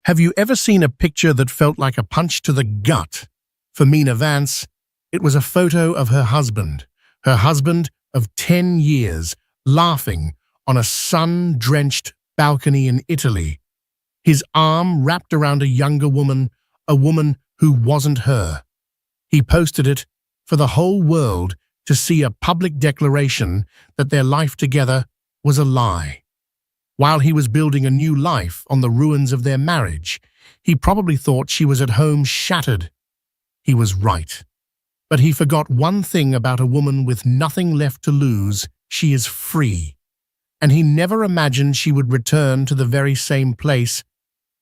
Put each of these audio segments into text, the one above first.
Have you ever seen a picture that felt like a punch to the gut? For Mina Vance, it was a photo of her husband of 10 years, laughing on a sun-drenched balcony in Italy, his arm wrapped around a younger woman, a woman who wasn't her. He posted it for the whole world to see, a public declaration that their life together was a lie. While he was building a new life on the ruins of their marriage, he probably thought she was at home shattered. He was right. But he forgot one thing about a woman with nothing left to lose: she is free. And he never imagined she would return to the very same place,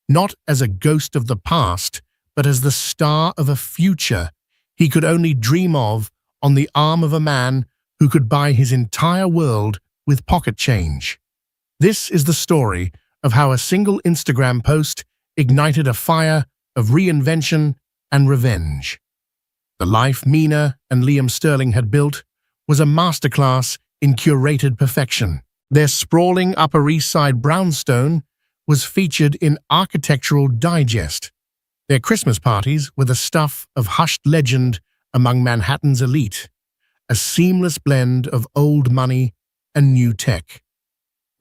not as a ghost of the past, but as the star of a future he could only dream of, on the arm of a man who could buy his entire world with pocket change. This is the story of how a single Instagram post ignited a fire of reinvention and revenge. The life Mina and Liam Sterling had built was a masterclass in curated perfection. Their sprawling Upper East Side brownstone was featured in Architectural Digest. Their Christmas parties were the stuff of hushed legend among Manhattan's elite, a seamless blend of old money and new tech.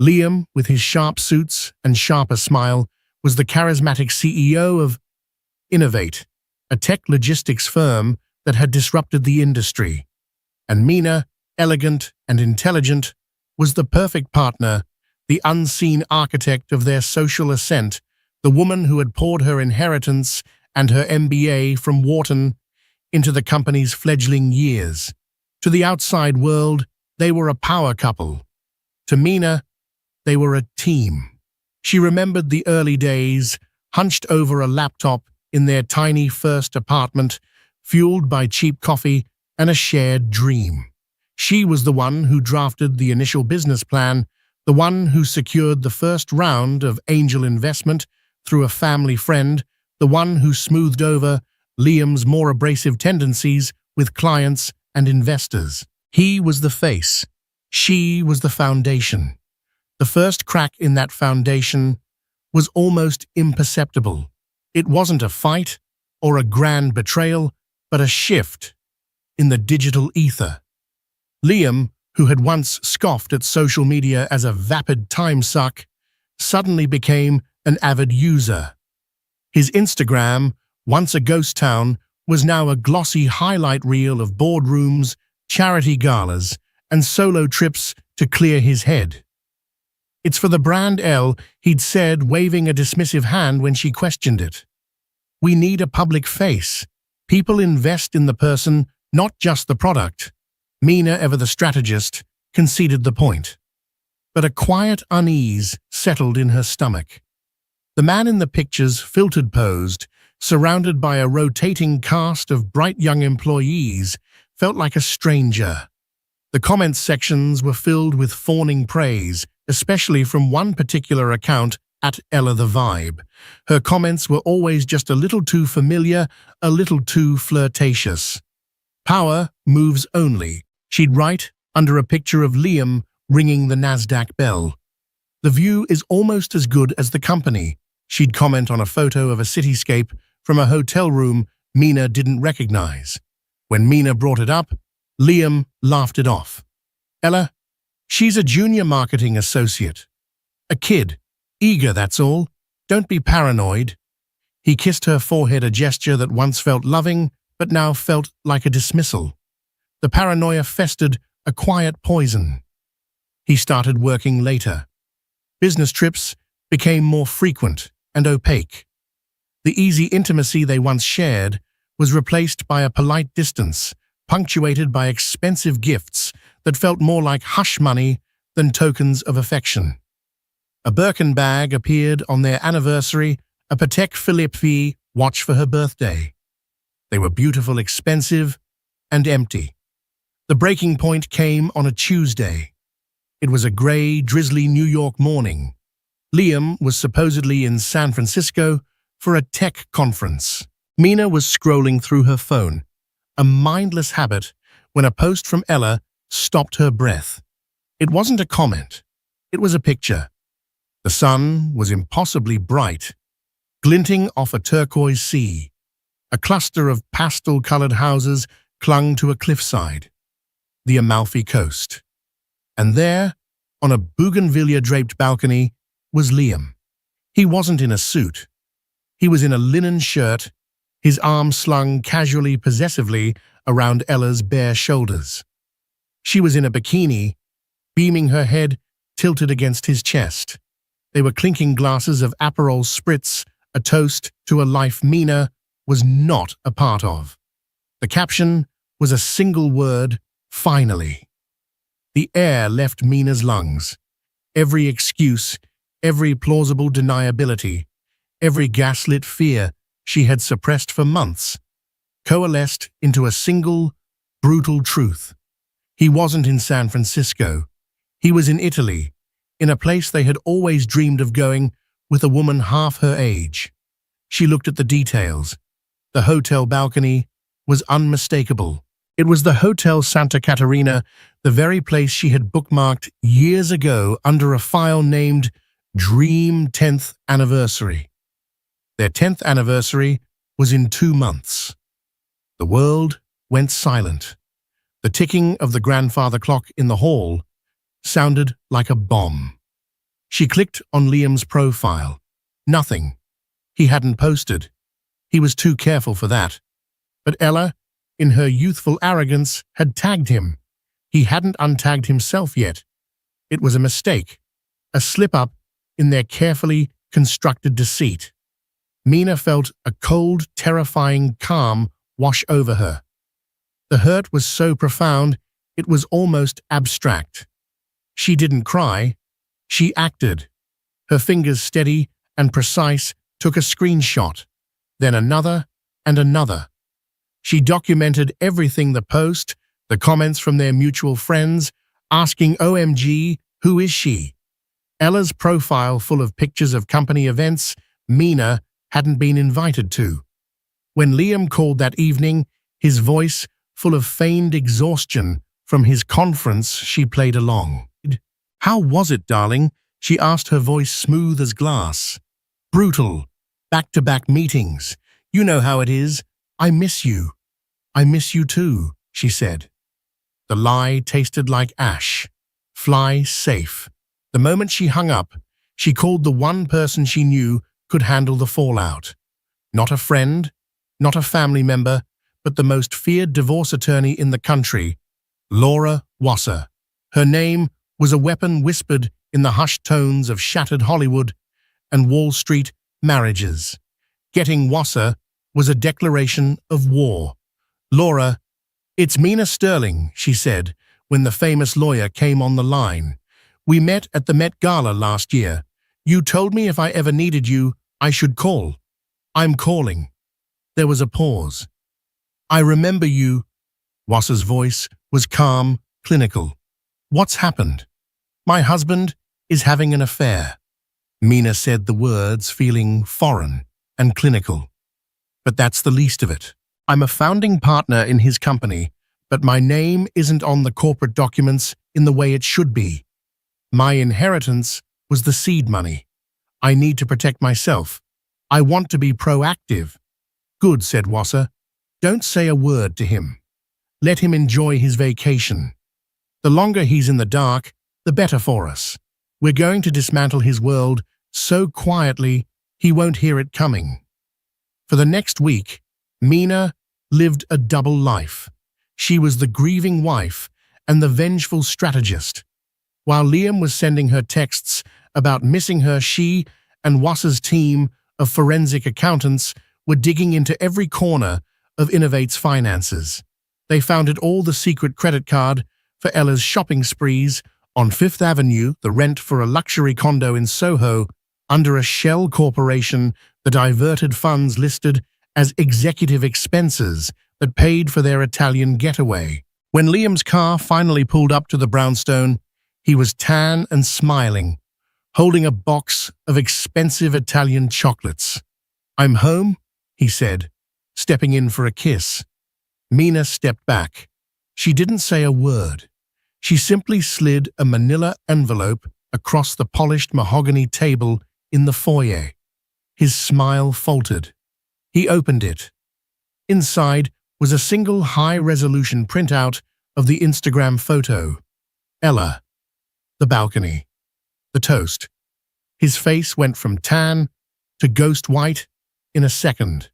Liam, with his sharp suits and sharper smile, was the charismatic CEO of Innovate, a tech logistics firm that had disrupted the industry. And Mina, elegant and intelligent, was the perfect partner, the unseen architect of their social ascent, the woman who had poured her inheritance and her MBA from Wharton into the company's fledgling years. To the outside world, they were a power couple. To Mina, they were a team. She remembered the early days, hunched over a laptop in their tiny first apartment, fueled by cheap coffee and a shared dream. She was the one who drafted the initial business plan, the one who secured the first round of angel investment through a family friend, the one who smoothed over Liam's more abrasive tendencies with clients and investors. He was the face. She was the foundation. The first crack in that foundation was almost imperceptible. It wasn't a fight or a grand betrayal, but a shift in the digital ether. Liam, who had once scoffed at social media as a vapid time suck, suddenly became an avid user. His Instagram, once a ghost town, was now a glossy highlight reel of boardrooms, charity galas, and solo trips to clear his head. "It's for the brand L," he'd said, waving a dismissive hand when she questioned it. "We need a public face. People invest in the person, not just the product." Mina, ever the strategist, conceded the point. But a quiet unease settled in her stomach. The man in the picture's filtered posed, surrounded by a rotating cast of bright young employees, felt like a stranger. The comments sections were filled with fawning praise, especially from one particular account, at Ella the Vibe. Her comments were always just a little too familiar, a little too flirtatious. "Power moves only," she'd write under a picture of Liam ringing the NASDAQ bell. "The view is almost as good as the company," she'd comment on a photo of a cityscape from a hotel room Mina didn't recognize. When Mina brought it up, Liam laughed it off. "Ella, she's a junior marketing associate. A kid. Eager, that's all. Don't be paranoid." He kissed her forehead, a gesture that once felt loving, but now felt like a dismissal. The paranoia festered, a quiet poison. He started working later. Business trips became more frequent and opaque. The easy intimacy they once shared was replaced by a polite distance, punctuated by expensive gifts that felt more like hush money than tokens of affection. A Birkin bag appeared on their anniversary, a Patek Philippe watch for her birthday. They were beautiful, expensive, and empty. The breaking point came on a Tuesday. It was a gray, drizzly New York morning. Liam was supposedly in San Francisco for a tech conference. Mina was scrolling through her phone, a mindless habit, when a post from Ella stopped her breath. It wasn't a comment. It was a picture. The sun was impossibly bright, glinting off a turquoise sea. A cluster of pastel-colored houses clung to a cliffside, the Amalfi Coast. And there, on a bougainvillea-draped balcony, was Liam. He wasn't in a suit. He was in a linen shirt, his arm slung casually possessively around Ella's bare shoulders. She was in a bikini, beaming her head tilted against his chest. They were clinking glasses of Aperol Spritz, a toast to a life Mina was not a part of. The caption was a single word, finally. The air left Mina's lungs. Every excuse, every plausible deniability, every gaslit fear she had suppressed for months, coalesced into a single, brutal truth. He wasn't in San Francisco. He was in Italy, in a place they had always dreamed of going with a woman half her age. She looked at the details. The hotel balcony was unmistakable. It was the Hotel Santa Caterina, the very place she had bookmarked years ago under a file named Dream 10th Anniversary. Their 10th anniversary was in 2 months. The world went silent. The ticking of the grandfather clock in the hall sounded like a bomb. She clicked on Liam's profile. Nothing. He hadn't posted. He was too careful for that. But Ella, in her youthful arrogance, had tagged him. He hadn't untagged himself yet. It was a mistake, a slip-up in their carefully constructed deceit. Mina felt a cold, terrifying calm wash over her. The hurt was so profound, it was almost abstract. She didn't cry. She acted. Her fingers, steady and precise, took a screenshot, then another and another. She documented everything: the post, the comments from their mutual friends, asking OMG, who is she? Ella's profile full of pictures of company events Mina hadn't been invited to. When Liam called that evening, his voice full of feigned exhaustion from his conference, she played along. "How was it, darling?" she asked, her voice smooth as glass. "Brutal. Back-to-back meetings. You know how it is. I miss you." "I miss you too," she said. The lie tasted like ash. Fly safe. The moment she hung up, she called the one person she knew could handle the fallout. Not a friend, not a family member, but the most feared divorce attorney in the country, Laura Wasser. Her name was a weapon whispered in the hushed tones of shattered Hollywood and Wall Street marriages. Getting Wasser was a declaration of war. "Laura, it's Mina Sterling," she said when the famous lawyer came on the line. "We met at the Met Gala last year. You told me if I ever needed you, I should call. I'm calling." There was a pause. "I remember you." Wasser's voice was calm, clinical. "What's happened?" "My husband is having an affair." Mina said the words, feeling foreign and clinical. "But that's the least of it. I'm a founding partner in his company, but my name isn't on the corporate documents in the way it should be. My inheritance was the seed money. I need to protect myself. I want to be proactive." "Good," said Wasser. "Don't say a word to him. Let him enjoy his vacation. The longer he's in the dark, the better for us. We're going to dismantle his world so quietly he won't hear it coming." For the next week, Mina lived a double life. She was the grieving wife and the vengeful strategist. While Liam was sending her texts about missing her, she and Wasser's team of forensic accountants were digging into every corner of Innovate's finances. They found it all: the secret credit card for Ella's shopping sprees on Fifth Avenue, the rent for a luxury condo in Soho under a shell corporation, the diverted funds listed as executive expenses that paid for their Italian getaway. When Liam's car finally pulled up to the brownstone, he was tan and smiling, holding a box of expensive Italian chocolates. "I'm home," he said, stepping in for a kiss. Mina stepped back. She didn't say a word. She simply slid a manila envelope across the polished mahogany table in the foyer. His smile faltered. He opened it. Inside was a single high-resolution printout of the Instagram photo. Ella. The balcony. The toast. His face went from tan to ghost white in a second.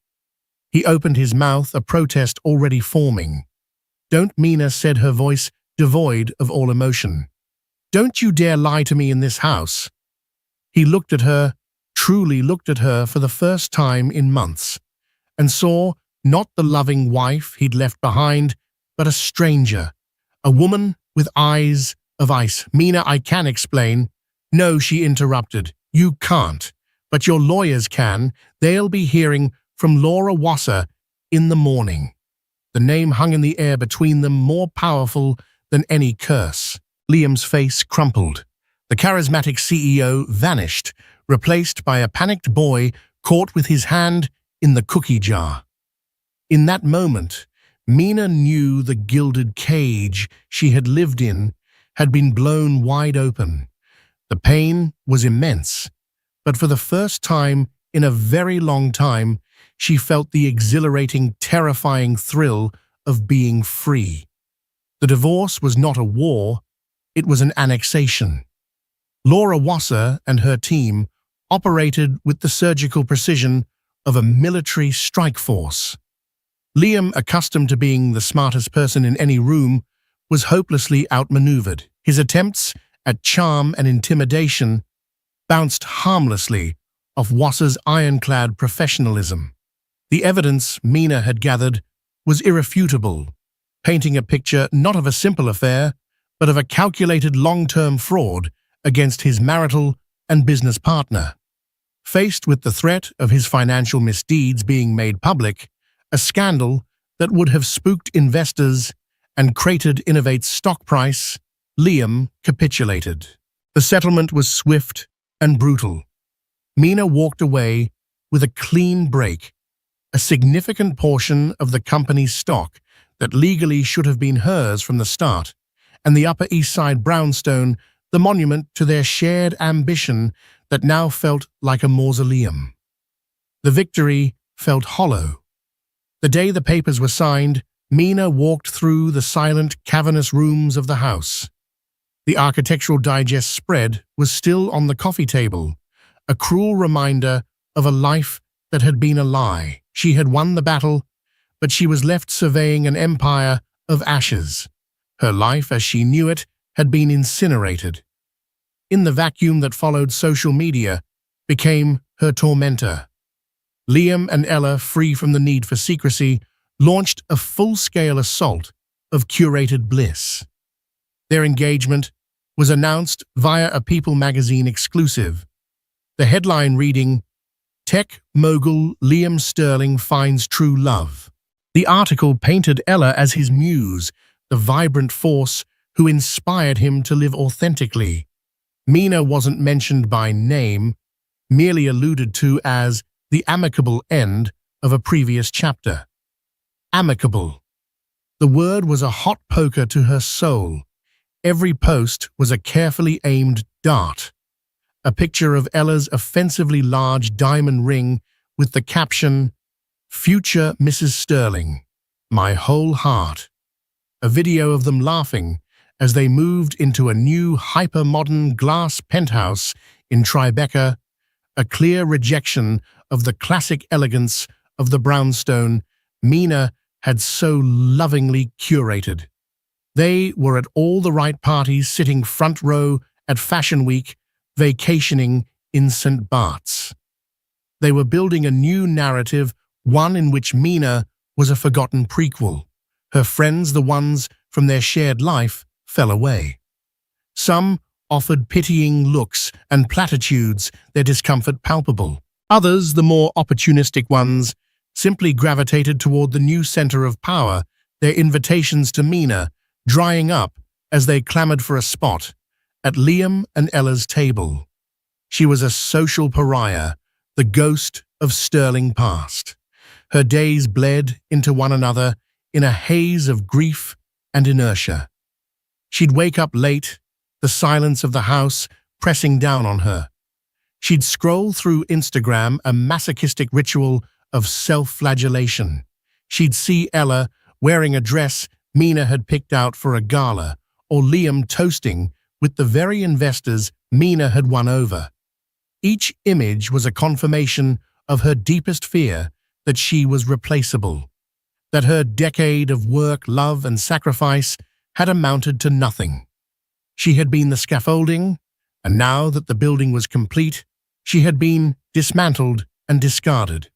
He opened his mouth, a protest already forming. "Don't, Mina," said her voice, devoid of all emotion. "Don't you dare lie to me in this house." He looked at her, truly looked at her for the first time in months, and saw not the loving wife he'd left behind, but a stranger, a woman with eyes of ice. "Mina, I can explain." "No," she interrupted. "You can't. But your lawyers can. They'll be hearing from Laura Wasser in the morning." The name hung in the air between them, more powerful than any curse. Liam's face crumpled. The charismatic CEO vanished, replaced by a panicked boy caught with his hand in the cookie jar. In that moment, Mina knew the gilded cage she had lived in had been blown wide open. The pain was immense, but for the first time in a very long time, she felt the exhilarating, terrifying thrill of being free. The divorce was not a war, it was an annexation. Laura Wasser and her team operated with the surgical precision of a military strike force. Liam, accustomed to being the smartest person in any room, was hopelessly outmaneuvered. His attempts at charm and intimidation bounced harmlessly off Wasser's ironclad professionalism. The evidence Mina had gathered was irrefutable, painting a picture not of a simple affair, but of a calculated long-term fraud against his marital and business partner. Faced with the threat of his financial misdeeds being made public, a scandal that would have spooked investors and cratered Innovate's stock price, Liam capitulated. The settlement was swift and brutal. Mina walked away with a clean break, a significant portion of the company's stock that legally should have been hers from the start, and the Upper East Side brownstone, the monument to their shared ambition that now felt like a mausoleum. The victory felt hollow. The day the papers were signed, Mina walked through the silent, cavernous rooms of the house. The Architectural Digest spread was still on the coffee table, a cruel reminder of a life that had been a lie. She had won the battle, but she was left surveying an empire of ashes. Her life, as she knew it, had been incinerated. In the vacuum that followed, social media became her tormentor. Liam and Ella, free from the need for secrecy, launched a full-scale assault of curated bliss. Their engagement was announced via a People magazine exclusive. The headline reading, "Tech mogul Liam Sterling finds true love." The article painted Ella as his muse, the vibrant force who inspired him to live authentically. Mina wasn't mentioned by name, merely alluded to as the amicable end of a previous chapter. Amicable. The word was a hot poker to her soul. Every post was a carefully aimed dart. A picture of Ella's offensively large diamond ring with the caption, "Future Mrs. Sterling, my whole heart." A video of them laughing as they moved into a new hyper-modern glass penthouse in Tribeca, a clear rejection of the classic elegance of the brownstone Mina had so lovingly curated. They were at all the right parties, sitting front row at Fashion Week, vacationing in St. Bart's. They were building a new narrative, one in which Mina was a forgotten prequel. Her friends, the ones from their shared life, fell away. Some offered pitying looks and platitudes, their discomfort palpable. Others, the more opportunistic ones, simply gravitated toward the new center of power, their invitations to Mina drying up as they clamored for a spot at Liam and Ella's table. She was a social pariah, the ghost of Sterling past. Her days bled into one another in a haze of grief and inertia. She'd wake up late, the silence of the house pressing down on her. She'd scroll through Instagram, a masochistic ritual of self-flagellation. She'd see Ella wearing a dress Mina had picked out for a gala, or Liam toasting with the very investors Mina had won over. Each image was a confirmation of her deepest fear that she was replaceable, that her decade of work, love, and sacrifice had amounted to nothing. She had been the scaffolding, and now that the building was complete, she had been dismantled and discarded.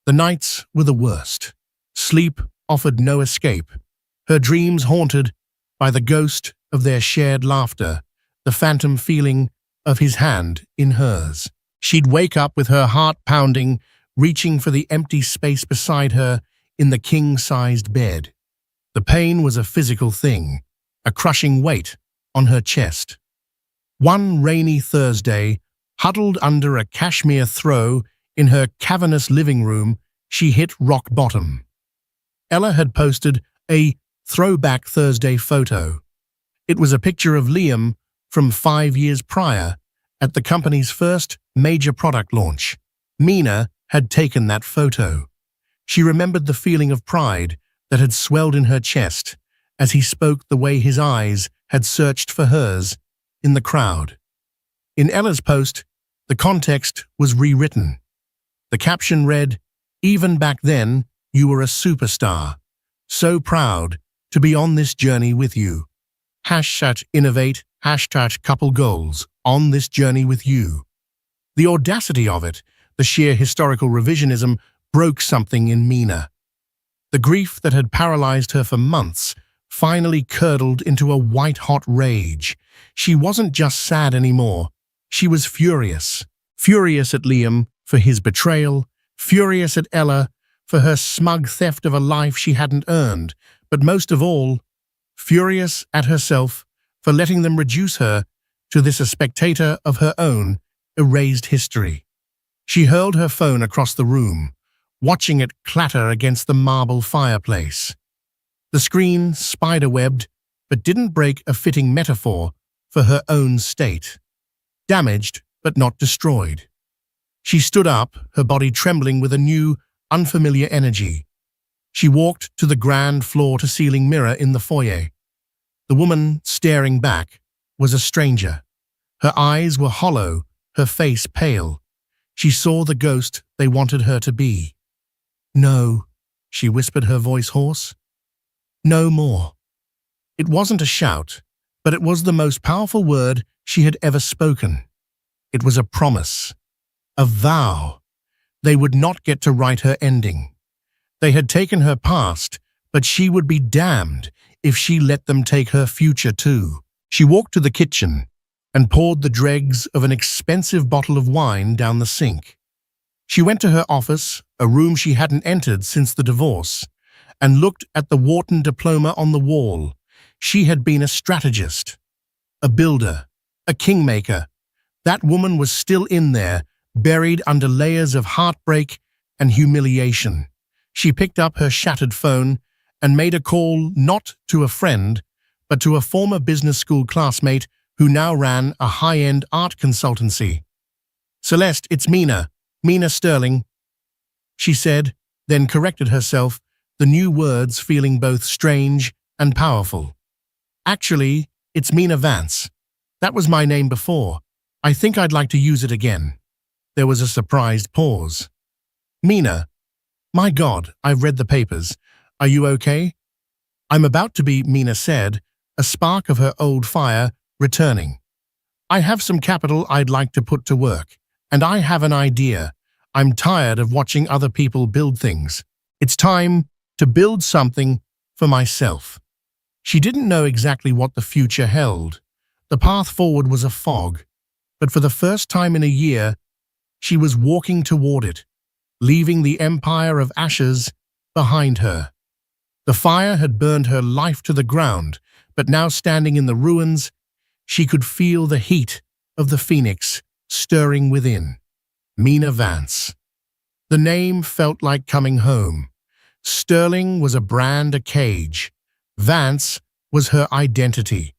The nights were the worst. Sleep offered no escape, her dreams haunted by the ghost of their shared laughter, the phantom feeling of his hand in hers. She'd wake up with her heart pounding, reaching for the empty space beside her in the king-sized bed. The pain was a physical thing, a crushing weight on her chest. One rainy Thursday, huddled under a cashmere throw in her cavernous living room, she hit rock bottom. Ella had posted a Throwback Thursday photo. It was a picture of Liam from 5 years prior at the company's first major product launch. Mina had taken that photo. She remembered the feeling of pride that had swelled in her chest as he spoke, the way his eyes had searched for hers in the crowd. In Ella's post, the context was rewritten. The caption read, "Even back then, you were a superstar. So proud to be on this journey with you. #innovate, #couple goals, on this journey with you." The audacity of it, the sheer historical revisionism, broke something in Mina. The grief that had paralyzed her for months finally curdled into a white-hot rage. She wasn't just sad anymore. She was furious. Furious at Liam for his betrayal, furious at Ella for her smug theft of a life she hadn't earned, but most of all, furious at herself for letting them reduce her to this, a spectator of her own erased history. She hurled her phone across the room, watching it clatter against the marble fireplace. The screen spiderwebbed, but didn't break, a fitting metaphor for her own state. Damaged, but not destroyed. She stood up, her body trembling with a new, unfamiliar energy. She walked to the grand floor-to-ceiling mirror in the foyer. The woman staring back was a stranger. Her eyes were hollow, her face pale. She saw the ghost they wanted her to be. "No," she whispered, her voice hoarse. "No more." It wasn't a shout, but it was the most powerful word she had ever spoken. It was a promise, a vow. They would not get to write her ending. They had taken her past, but she would be damned if she let them take her future too. She walked to the kitchen and poured the dregs of an expensive bottle of wine down the sink. She went to her office, a room she hadn't entered since the divorce, and looked at the Wharton diploma on the wall. She had been a strategist, a builder, a kingmaker. That woman was still in there, buried under layers of heartbreak and humiliation. She picked up her shattered phone and made a call, not to a friend, but to a former business school classmate who now ran a high-end art consultancy. "Celeste, it's Mina Sterling," she said, then corrected herself, the new words feeling both strange and powerful. "Actually, it's Mina Vance. That was my name before. I think I'd like to use it again." There was a surprised pause. "Mina, my God, I've read the papers. Are you okay?" "I'm about to be," Mina said, a spark of her old fire returning. "I have some capital I'd like to put to work, and I have an idea. I'm tired of watching other people build things. It's time to build something for myself." She didn't know exactly what the future held. The path forward was a fog, but for the first time in a year, she was walking toward it, leaving the empire of ashes behind her. The fire had burned her life to the ground, but now standing in the ruins, she could feel the heat of the phoenix stirring within. Mina Vance. The name felt like coming home. Sterling was a brand, a cage. Vance was her identity.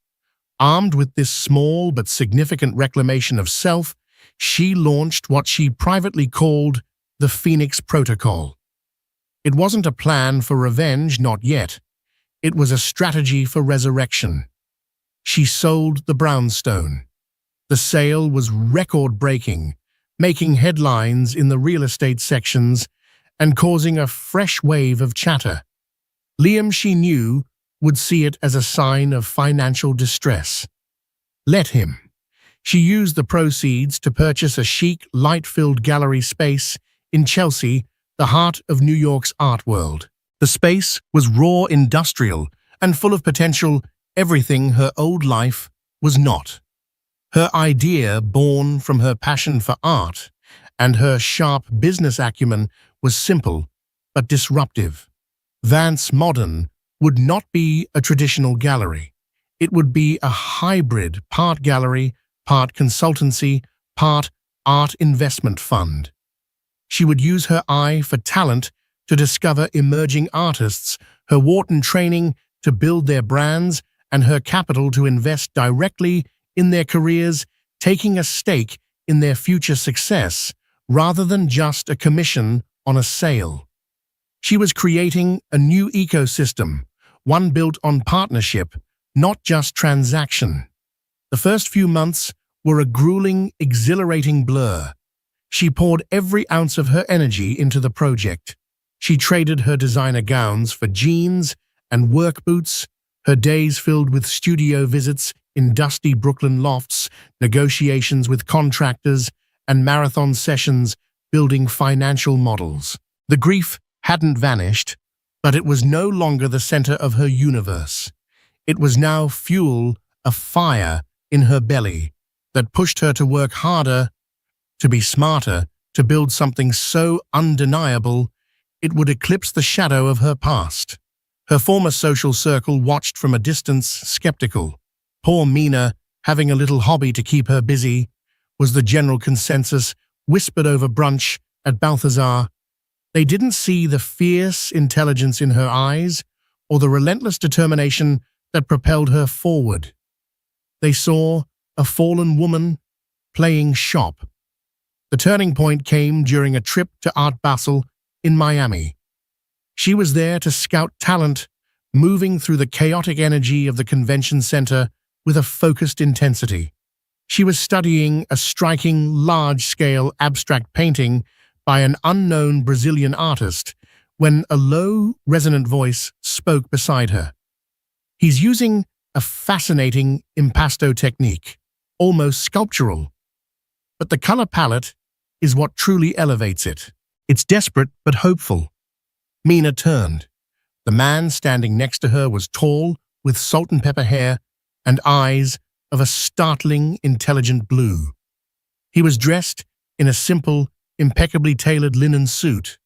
Armed with this small but significant reclamation of self, she launched what she privately called the Phoenix Protocol. It wasn't a plan for revenge, not yet. It was a strategy for resurrection. She sold the brownstone. The sale was record-breaking, making headlines in the real estate sections and causing a fresh wave of chatter. Liam, she knew, would see it as a sign of financial distress. Let him. She used the proceeds to purchase a chic, light-filled gallery space in Chelsea, the heart of New York's art world. The space was raw, industrial, and full of potential, everything her old life was not. Her idea, born from her passion for art and her sharp business acumen, was simple but disruptive. Vance Modern would not be a traditional gallery. It would be a hybrid, part gallery, part consultancy, part art investment fund. She would use her eye for talent to discover emerging artists, her Wharton training to build their brands, and her capital to invest directly in their careers, taking a stake in their future success rather than just a commission on a sale. She was creating a new ecosystem, one built on partnership, not just transaction. The first few months were a grueling, exhilarating blur. She poured every ounce of her energy into the project. She traded her designer gowns for jeans and work boots, her days filled with studio visits in dusty Brooklyn lofts, negotiations with contractors, and marathon sessions building financial models. The grief hadn't vanished, but it was no longer the center of her universe. It was now fuel, a fire in her belly that pushed her to work harder, to be smarter, to build something so undeniable it would eclipse the shadow of her past. Her former social circle watched from a distance, skeptical. Poor Mina, having a little hobby to keep her busy, was the general consensus, whispered over brunch at Balthazar. They didn't see the fierce intelligence in her eyes or the relentless determination that propelled her forward. They saw a fallen woman playing shop. The turning point came during a trip to Art Basel in Miami. She was there to scout talent, moving through the chaotic energy of the convention center with a focused intensity. She was studying a striking, large-scale abstract painting by an unknown Brazilian artist when a low, resonant voice spoke beside her. He's using a fascinating impasto technique, almost sculptural. But the color palette is what truly elevates it. It's desperate but hopeful. Mina turned. The man standing next to her was tall, with salt and pepper hair and eyes of a startling, intelligent blue. He was dressed in a simple, impeccably tailored linen suit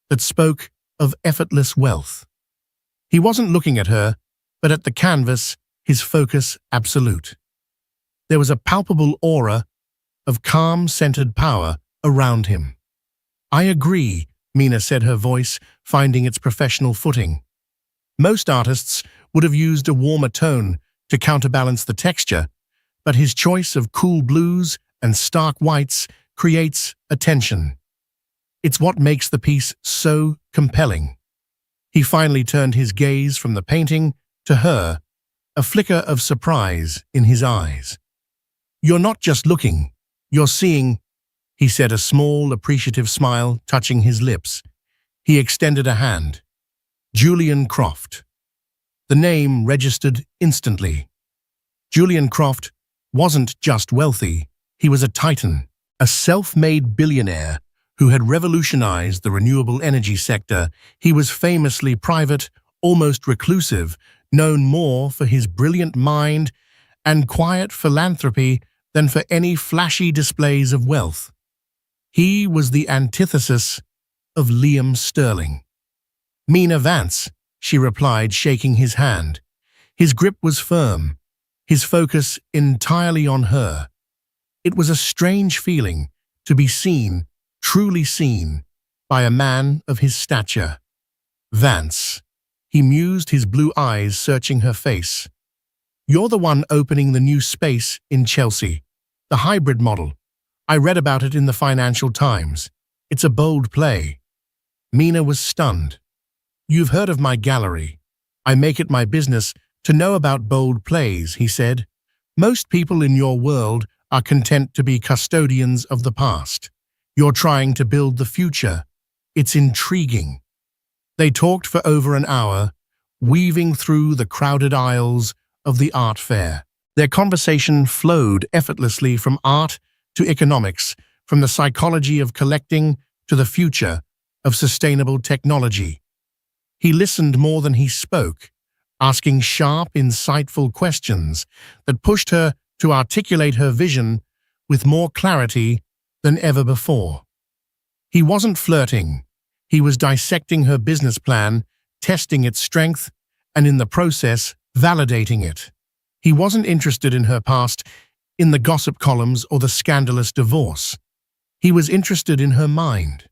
that spoke of effortless wealth. He wasn't looking at her, but at the canvas, his focus absolute. There was a palpable aura of calm, centered power around him. "I agree," Mina said, her voice finding its professional footing. Most artists would have used a warmer tone to counterbalance the texture, but his choice of cool blues and stark whites creates a tension. It's what makes the piece so compelling. He finally turned his gaze from the painting to her, a flicker of surprise in his eyes. "You're not just looking, you're seeing," he said, a small, appreciative smile touching his lips. He extended a hand. Julian Croft. The name registered instantly. Julian Croft wasn't just wealthy, he was a titan, a self-made billionaire who had revolutionized the renewable energy sector. He was famously private, almost reclusive, known more for his brilliant mind and quiet philanthropy than for any flashy displays of wealth. He was the antithesis of Liam Sterling. "Mina Vance," she replied, shaking his hand. His grip was firm, his focus entirely on her. It was a strange feeling to be seen, truly seen, by a man of his stature. "Vance," he mused, his blue eyes searching her face. "You're the one opening the new space in Chelsea, the hybrid model, I read about it in the Financial Times. It's a bold play. Mina was stunned. You've heard of my gallery. I make it my business to know about bold plays, he said. Most people in your world are content to be custodians of the past. You're trying to build the future. It's intriguing. They talked for over an hour, weaving through the crowded aisles of the art fair. Their conversation flowed effortlessly from art to economics, from the psychology of collecting to the future of sustainable technology. He listened more than he spoke, asking sharp, insightful questions that pushed her to articulate her vision with more clarity than ever before. He wasn't flirting. He was dissecting her business plan, testing its strength, and in the process, validating it. He wasn't interested in her past, in the gossip columns or the scandalous divorce. He was interested in her mind.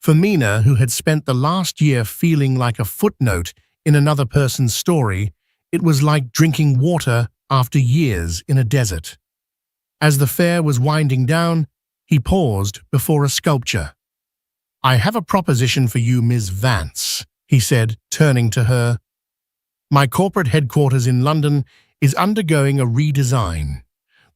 For Mina, who had spent the last year feeling like a footnote in another person's story, it was like drinking water after years in a desert. As the fair was winding down, he paused before a sculpture. I have a proposition for you, Ms. Vance, he said, turning to her. My corporate headquarters in London is undergoing a redesign.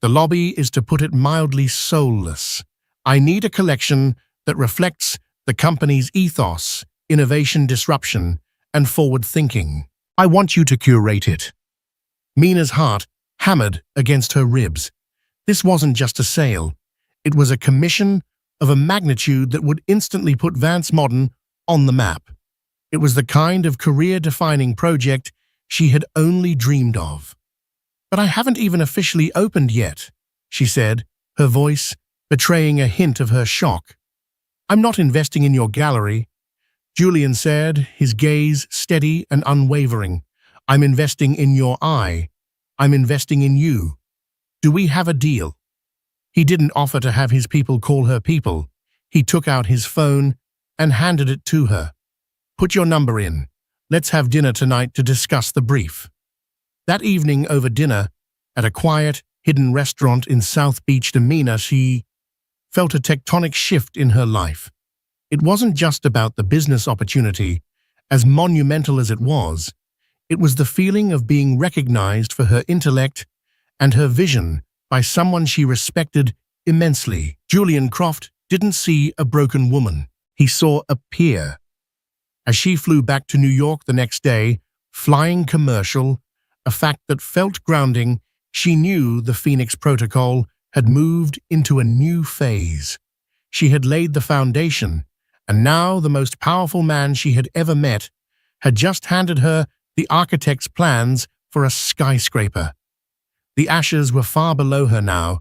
The lobby is, to put it mildly, soulless. I need a collection that reflects the company's ethos, innovation, disruption, and forward thinking. I want you to curate it. Mina's heart hammered against her ribs. This wasn't just a sale. It was a commission of a magnitude that would instantly put Vance Modern on the map. It was the kind of career-defining project she had only dreamed of. But I haven't even officially opened yet, she said, her voice betraying a hint of her shock. I'm not investing in your gallery, Julian said, his gaze steady and unwavering. I'm investing in your eye. I'm investing in you. Do we have a deal? He didn't offer to have his people call her people. He took out his phone and handed it to her. Put your number in. Let's have dinner tonight to discuss the brief. That evening over dinner, at a quiet, hidden restaurant in South Beach, Mina, she felt a tectonic shift in her life. It wasn't just about the business opportunity, as monumental as it was. It was the feeling of being recognized for her intellect and her vision by someone she respected immensely. Julian Croft didn't see a broken woman. He saw a peer. As she flew back to New York the next day, flying commercial, a fact that felt grounding, she knew the Phoenix Protocol had moved into a new phase. She had laid the foundation, and now the most powerful man she had ever met had just handed her the architect's plans for a skyscraper. The ashes were far below her now,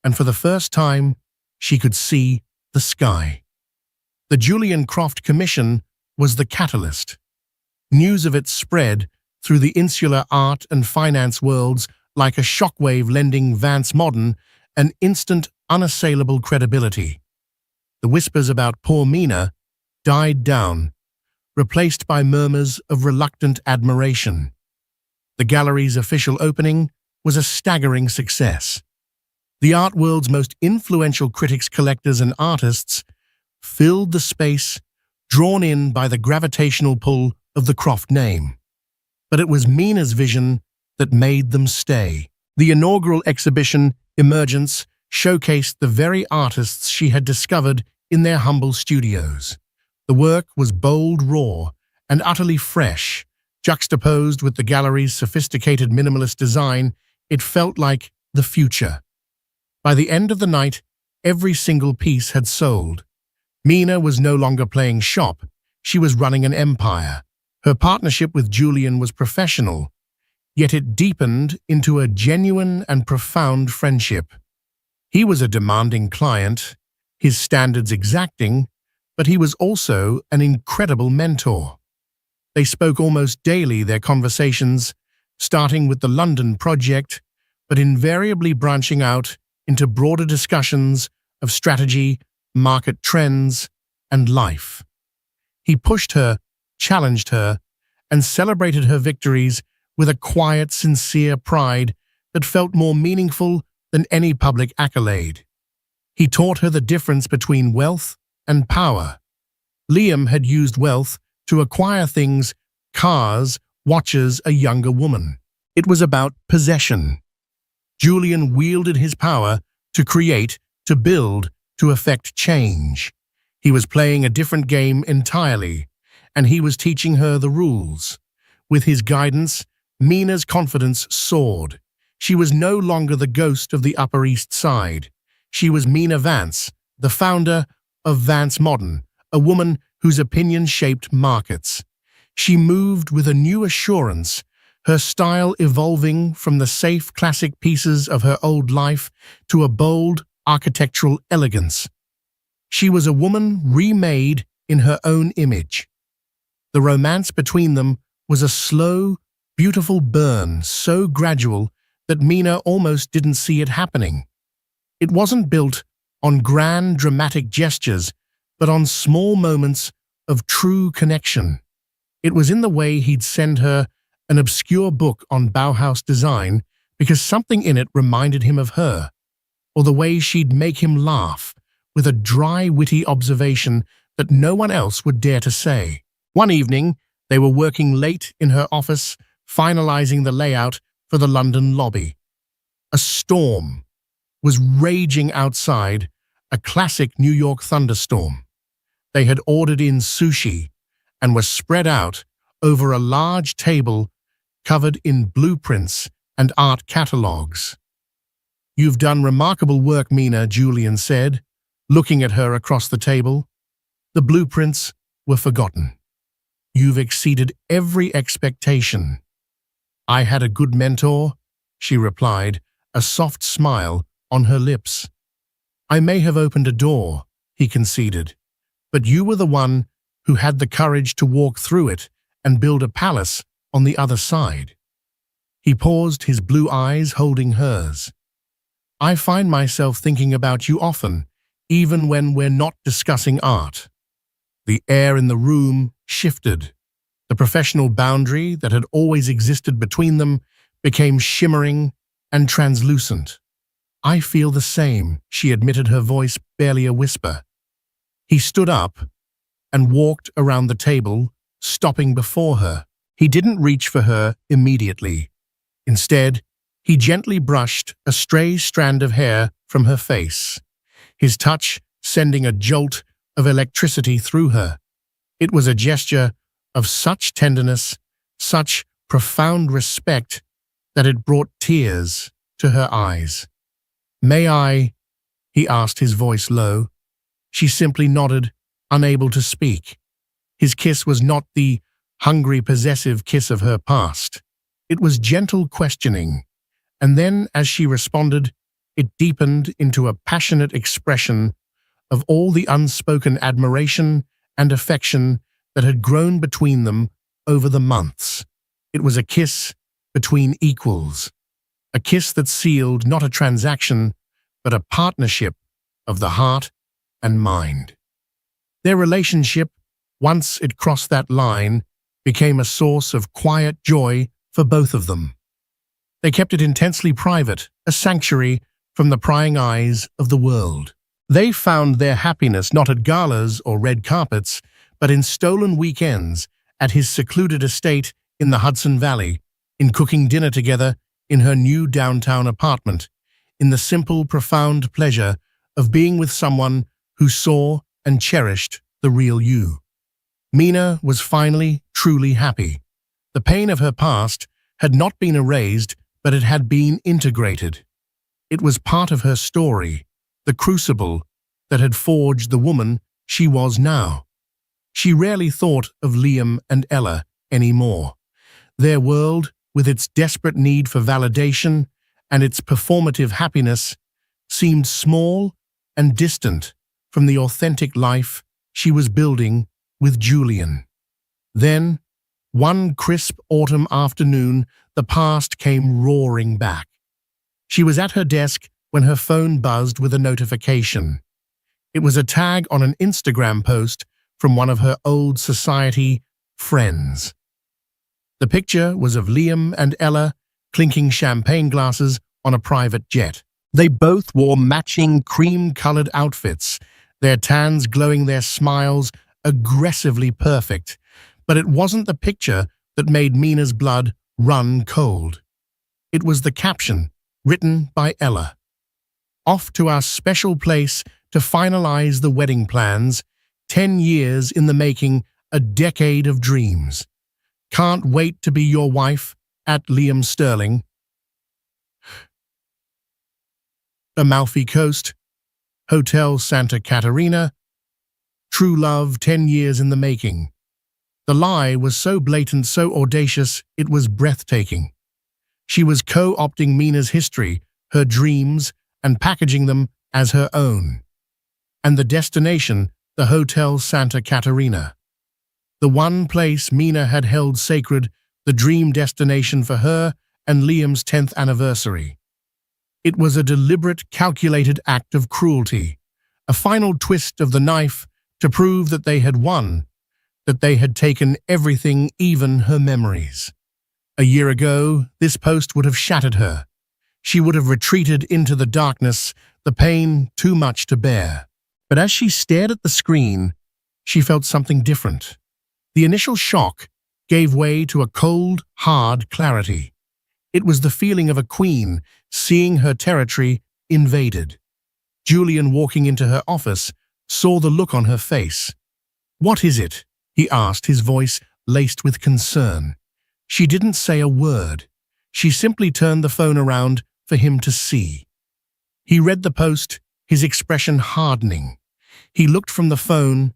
and for the first time, she could see the sky. The Julian Croft Commission was the catalyst. News of it spread through the insular art and finance worlds like a shockwave, lending Vance Modern an instant, unassailable credibility. The whispers about poor Mina died down, replaced by murmurs of reluctant admiration. The gallery's official opening was a staggering success. The art world's most influential critics, collectors, and artists filled the space, drawn in by the gravitational pull of the Croft name. But it was Mina's vision that made them stay. The inaugural exhibition, Emergence, showcased the very artists she had discovered in their humble studios. The work was bold, raw, and utterly fresh. Juxtaposed with the gallery's sophisticated minimalist design, it felt like the future. By the end of the night, every single piece had sold. Mina was no longer playing shop. She was running an empire. Her partnership with Julian was professional, yet it deepened into a genuine and profound friendship. He was a demanding client, his standards exacting, but he was also an incredible mentor. They spoke almost daily, their conversations, starting with the London project, but invariably branching out into broader discussions of strategy, market trends, and life. He pushed her, challenged her, and celebrated her victories with a quiet, sincere pride that felt more meaningful than any public accolade. He taught her the difference between wealth and power. Liam had used wealth to acquire things, cars, watches, a younger woman. It was about possession. Julian wielded his power to create, to build, to effect change. He was playing a different game entirely, and he was teaching her the rules. With his guidance, Mina's confidence soared. She was no longer the ghost of the Upper East Side. She was Mina Vance, the founder of Vance Modern, a woman whose opinion shaped markets. She moved with a new assurance, her style evolving from the safe classic pieces of her old life to a bold architectural elegance. She was a woman remade in her own image. The romance between them was a slow, beautiful burn, so gradual that Mina almost didn't see it happening. It wasn't built on grand, dramatic gestures, but on small moments of true connection. It was in the way he'd send her an obscure book on Bauhaus design because something in it reminded him of her, or the way she'd make him laugh with a dry, witty observation that no one else would dare to say. One evening, they were working late in her office, finalizing the layout for the London lobby. A storm was raging outside, a classic New York thunderstorm. They had ordered in sushi and were spread out over a large table covered in blueprints and art catalogues. "You've done remarkable work, Mina," Julian said, looking at her across the table. "The blueprints were forgotten. You've exceeded every expectation." "I had a good mentor," she replied, a soft smile on her lips. "I may have opened a door," he conceded, "but you were the one who had the courage to walk through it and build a palace on the other side." He paused, his blue eyes holding hers. "I find myself thinking about you often, even when we're not discussing art." The air in the room shifted. The professional boundary that had always existed between them became shimmering and translucent. "I feel the same," she admitted, her voice barely a whisper. He stood up and walked around the table, stopping before her. He didn't reach for her immediately. Instead, he gently brushed a stray strand of hair from her face, his touch sending a jolt of electricity through her. It was a gesture of such tenderness, such profound respect, that it brought tears to her eyes. "May I?" he asked, his voice low. She simply nodded, unable to speak. His kiss was not the hungry, possessive kiss of her past. It was gentle questioning, and then, as she responded, it deepened into a passionate expression of all the unspoken admiration and affection that had grown between them over the months. It was a kiss between equals, a kiss that sealed not a transaction, but a partnership of the heart and mind. Their relationship, once it crossed that line, became a source of quiet joy for both of them. They kept it intensely private, a sanctuary from the prying eyes of the world. They found their happiness not at galas or red carpets, but in stolen weekends at his secluded estate in the Hudson Valley, in cooking dinner together in her new downtown apartment, in the simple, profound pleasure of being with someone who saw and cherished the real you. Mina was finally truly happy. The pain of her past had not been erased, but it had been integrated. It was part of her story, the crucible that had forged the woman she was now. She rarely thought of Liam and Ella anymore. Their world, with its desperate need for validation and its performative happiness, seemed small and distant from the authentic life she was building with Julian. Then, one crisp autumn afternoon, the past came roaring back. She was at her desk when her phone buzzed with a notification. It was a tag on an Instagram post from one of her old society friends. The picture was of Liam and Ella clinking champagne glasses on a private jet. They both wore matching cream-colored outfits, their tans glowing, their smiles aggressively perfect. But it wasn't the picture that made Mina's blood run cold. It was the caption, written by Ella. "Off to our special place to finalize the wedding plans. 10 years in the making, a decade of dreams. Can't wait to be your wife, at Liam Sterling." Amalfi Coast, Hotel Santa Caterina. True love, 10 years in the making. The lie was so blatant, so audacious, it was breathtaking. She was co-opting Mina's history, her dreams, and packaging them as her own. And the destination, the Hotel Santa Caterina. The one place Mina had held sacred, the dream destination for her and Liam's 10th anniversary. It was a deliberate, calculated act of cruelty, a final twist of the knife to prove that they had won, that they had taken everything, even her memories. A year ago, this post would have shattered her. She would have retreated into the darkness, the pain too much to bear. But as she stared at the screen, she felt something different. The initial shock gave way to a cold, hard clarity. It was the feeling of a queen seeing her territory invaded. Julian, walking into her office, saw the look on her face. "What is it?" he asked, his voice laced with concern. She didn't say a word. She simply turned the phone around for him to see. He read the post, his expression hardening. He looked from the phone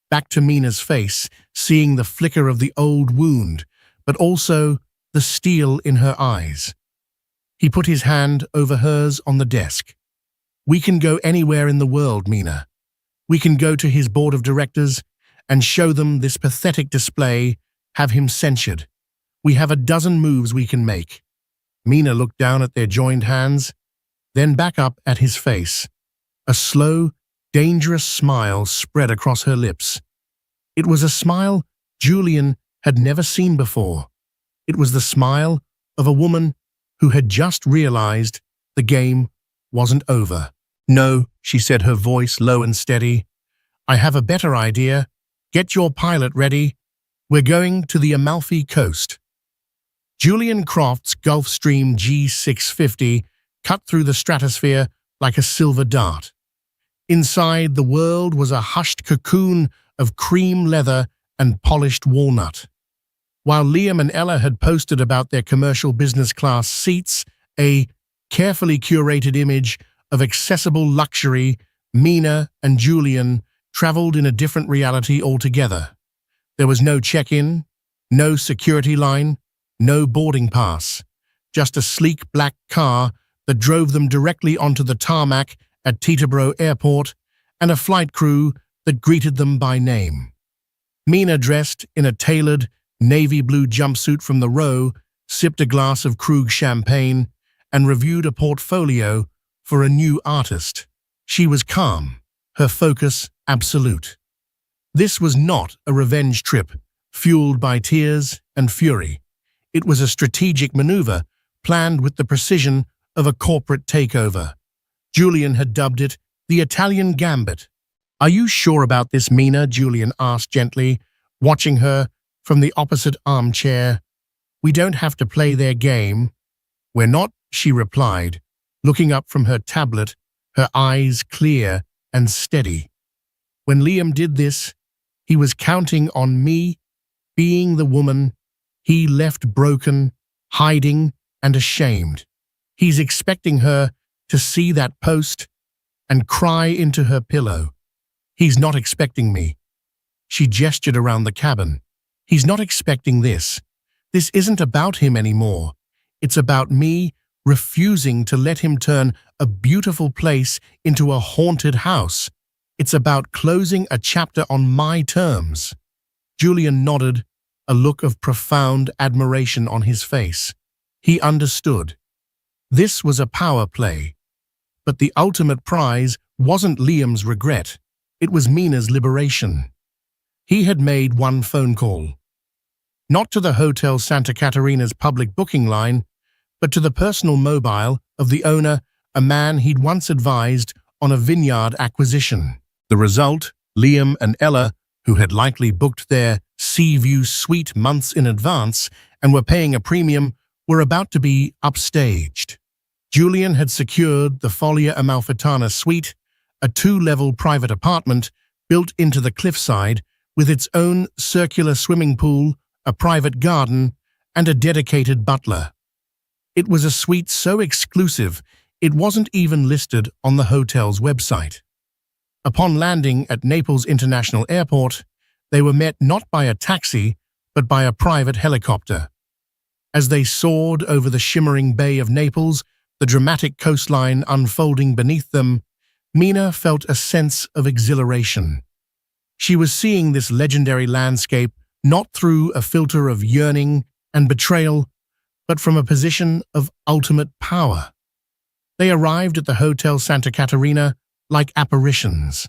back to Mina's face, seeing the flicker of the old wound, but also the steel in her eyes. He put his hand over hers on the desk. "We can go anywhere in the world, Mina. We can go to his board of directors and show them this pathetic display, have him censured. We have a dozen moves we can make." Mina looked down at their joined hands, then back up at his face. A slow, dangerous smile spread across her lips. It was a smile Julian had never seen before. It was the smile of a woman who had just realized the game wasn't over. "No," she said, her voice low and steady. "I have a better idea. Get your pilot ready. We're going to the Amalfi Coast." Julian Croft's Gulfstream G650 cut through the stratosphere like a silver dart. Inside, the world was a hushed cocoon of cream leather and polished walnut. While Liam and Ella had posted about their commercial business class seats, a carefully curated image of accessible luxury, Mina and Julian traveled in a different reality altogether. There was no check-in, no security line, no boarding pass, just a sleek black car that drove them directly onto the tarmac at Teterboro Airport, and a flight crew that greeted them by name. Mina, dressed in a tailored navy blue jumpsuit from the row, sipped a glass of Krug champagne and reviewed a portfolio for a new artist. She was calm, her focus absolute. This was not a revenge trip fueled by tears and fury. It was a strategic maneuver planned with the precision of a corporate takeover. Julian had dubbed it the Italian Gambit. "Are you sure about this, Mina?" Julian asked gently, watching her from the opposite armchair. "We don't have to play their game." "We're not," she replied, looking up from her tablet, her eyes clear and steady. "When Liam did this, he was counting on me being the woman he left broken, hiding, and ashamed. He's expecting her to see that post and cry into her pillow. He's not expecting me." She gestured around the cabin. "He's not expecting this. This isn't about him anymore. It's about me refusing to let him turn a beautiful place into a haunted house. It's about closing a chapter on my terms." Julian nodded, a look of profound admiration on his face. He understood. This was a power play. But the ultimate prize wasn't Liam's regret. It was Mina's liberation. He had made one phone call. Not to the Hotel Santa Caterina's public booking line, but to the personal mobile of the owner a man he'd once advised on a vineyard acquisition. The result, Liam and Ella, who had likely booked their sea view suite months in advance and were paying a premium, were about to be upstaged. Julian had secured the Foglia Amalfitana suite, a 2-level private apartment built into the cliffside with its own circular swimming pool, a private garden, and a dedicated butler. It was a suite so exclusive it wasn't even listed on the hotel's website. Upon landing at Naples International Airport, they were met not by a taxi, but by a private helicopter. As they soared over the shimmering Bay of Naples, the dramatic coastline unfolding beneath them, Mina felt a sense of exhilaration. She was seeing this legendary landscape not through a filter of yearning and betrayal, but from a position of ultimate power. They arrived at the Hotel Santa Caterina like apparitions.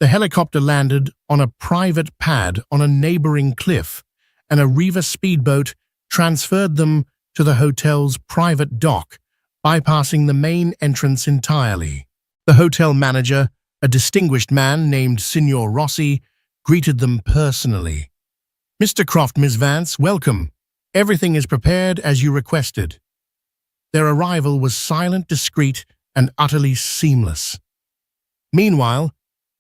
The helicopter landed on a private pad on a neighboring cliff, and a Riva speedboat transferred them to the hotel's private dock, bypassing the main entrance entirely. The hotel manager, a distinguished man named Signor Rossi, greeted them personally. "Mr. Croft, Miss Vance, welcome. Everything is prepared as you requested." Their arrival was silent, discreet, and utterly seamless. Meanwhile,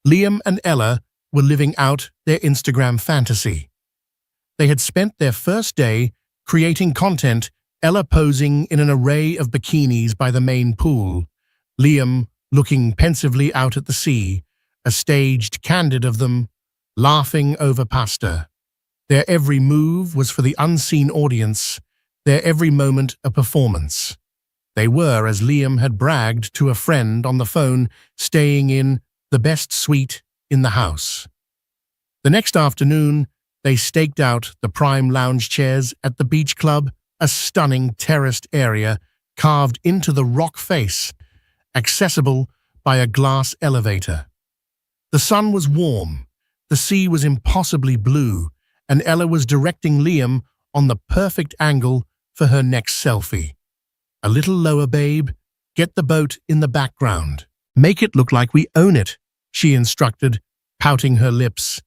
Liam and Ella were living out their Instagram fantasy. They had spent their first day creating content, Ella posing in an array of bikinis by the main pool, Liam looking pensively out at the sea, a staged candid of them, laughing over pasta. Their every move was for the unseen audience, their every moment a performance. They were, as Liam had bragged to a friend on the phone, staying in the best suite in the house. The next afternoon, they staked out the prime lounge chairs at the beach club, a stunning terraced area carved into the rock face, accessible by a glass elevator. The sun was warm, the sea was impossibly blue, and Ella was directing Liam on the perfect angle for her next selfie. "A little lower, babe. Get the boat in the background. Make it look like we own it," she instructed, pouting her lips.